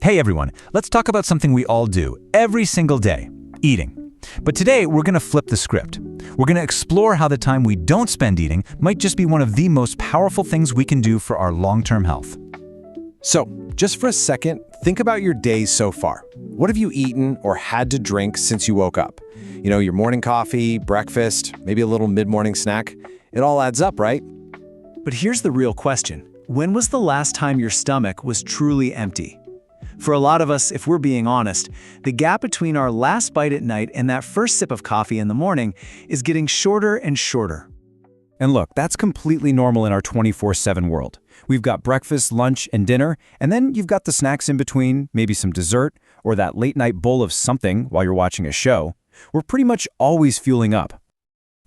Hey everyone, let's talk about something we all do every single day, eating. But today we're going to flip the script. We're going to explore how the time we don't spend eating might just be one of the most powerful things we can do for our long-term health. So, just for a second, think about your days so far. What have you eaten or had to drink since you woke up? You know, your morning coffee, breakfast, maybe a little mid-morning snack. It all adds up, right? But here's the real question. When was the last time your stomach was truly empty? For a lot of us, if we're being honest, the gap between our last bite at night and that first sip of coffee in the morning is getting shorter and shorter. And look, that's completely normal in our 24/7 world. We've got breakfast, lunch, and dinner, and then you've got the snacks in between, maybe some dessert, or that late-night bowl of something while you're watching a show. We're pretty much always fueling up.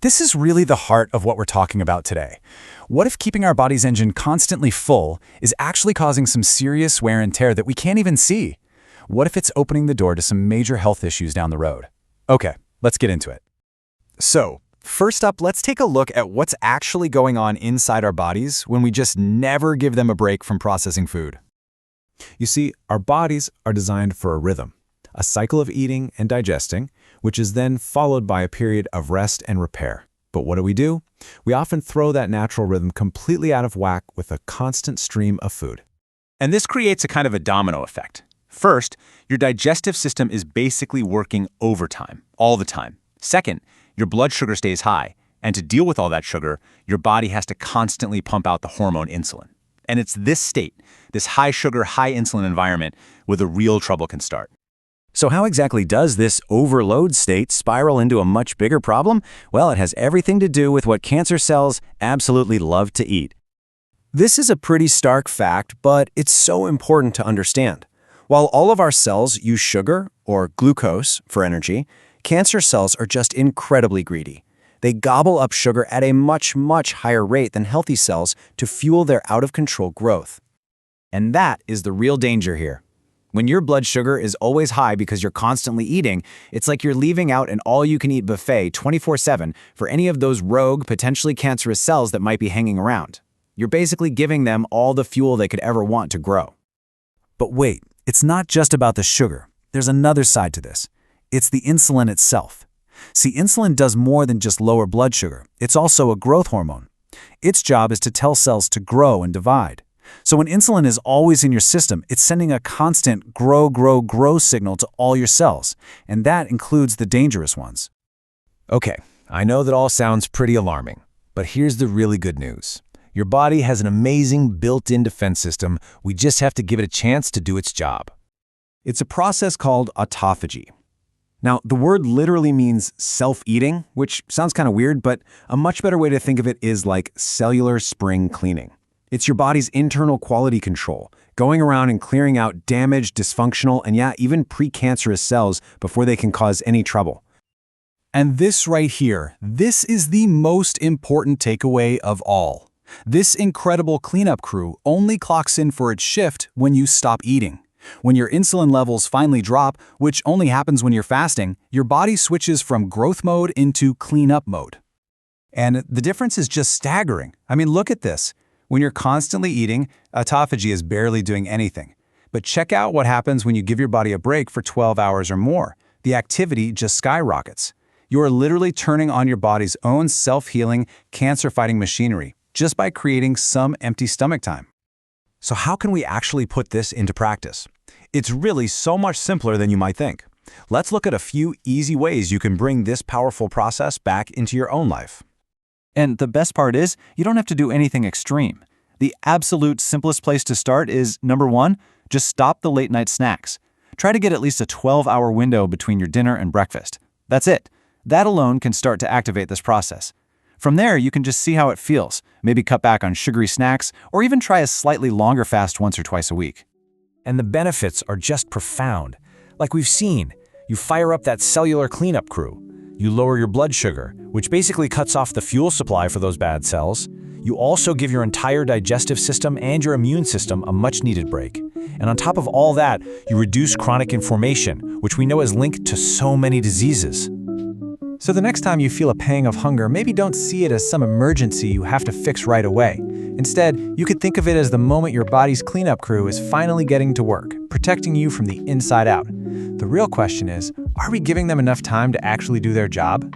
This is really the heart of what we're talking about today. What if keeping our body's engine constantly full is actually causing some serious wear and tear that we can't even see? What if it's opening the door to some major health issues down the road? Okay, let's get into it. So, first up, let's take a look at what's actually going on inside our bodies when we just never give them a break from processing food. You see, our bodies are designed for a rhythm, a cycle of eating and digesting, which is then followed by a period of rest and repair. But what do? We often throw that natural rhythm completely out of whack with a constant stream of food. And this creates a kind of a domino effect. First, your digestive system is basically working overtime, all the time. Second, your blood sugar stays high, and to deal with all that sugar, your body has to constantly pump out the hormone insulin. And it's this state, this high sugar, high insulin environment, where the real trouble can start. So how exactly does this overload state spiral into a much bigger problem? Well, it has everything to do with what cancer cells absolutely love to eat. This is a pretty stark fact, but it's so important to understand. While all of our cells use sugar, or glucose, for energy, cancer cells are just incredibly greedy. They gobble up sugar at a much, much higher rate than healthy cells to fuel their out-of-control growth. And that is the real danger here. When your blood sugar is always high because you're constantly eating, it's like you're leaving out an all-you-can-eat buffet 24/7 for any of those rogue, potentially cancerous cells that might be hanging around. You're basically giving them all the fuel they could ever want to grow. But wait, it's not just about the sugar. There's another side to this. It's the insulin itself. See, insulin does more than just lower blood sugar. It's also a growth hormone. Its job is to tell cells to grow and divide. So when insulin is always in your system, it's sending a constant grow signal to all your cells, and that includes the dangerous ones. Okay, I know that all sounds pretty alarming, but here's the really good news. Your body has an amazing built-in defense system. We just have to give it a chance to do its job. It's a process called autophagy. Now, the word literally means self-eating, which sounds kind of weird, but a much better way to think of it is like cellular spring cleaning. It's your body's internal quality control, going around and clearing out damaged, dysfunctional, and even precancerous cells before they can cause any trouble. And this right here, this is the most important takeaway of all. This incredible cleanup crew only clocks in for its shift when you stop eating. When your insulin levels finally drop, which only happens when you're fasting, your body switches from growth mode into cleanup mode. And the difference is just staggering. I mean, look at this. When you're constantly eating, autophagy is barely doing anything. But check out what happens when you give your body a break for 12 hours or more. The activity just skyrockets. You are literally turning on your body's own self-healing, cancer-fighting machinery just by creating some empty stomach time. So how can we actually put this into practice? It's really so much simpler than you might think. Let's look at a few easy ways you can bring this powerful process back into your own life. And the best part is, you don't have to do anything extreme. The absolute simplest place to start is, number one, just stop the late-night snacks. Try to get at least a 12-hour window between your dinner and breakfast. That's it. That alone can start to activate this process. From there, you can just see how it feels, maybe cut back on sugary snacks, or even try a slightly longer fast once or twice a week. And the benefits are just profound. Like we've seen, you fire up that cellular cleanup crew. You lower your blood sugar, which basically cuts off the fuel supply for those bad cells. You also give your entire digestive system and your immune system a much-needed break. And on top of all that, you reduce chronic inflammation, which we know is linked to so many diseases. So the next time you feel a pang of hunger, maybe don't see it as some emergency you have to fix right away. Instead, you could think of it as the moment your body's cleanup crew is finally getting to work. protecting you from the inside out. The real question is, are we giving them enough time to actually do their job?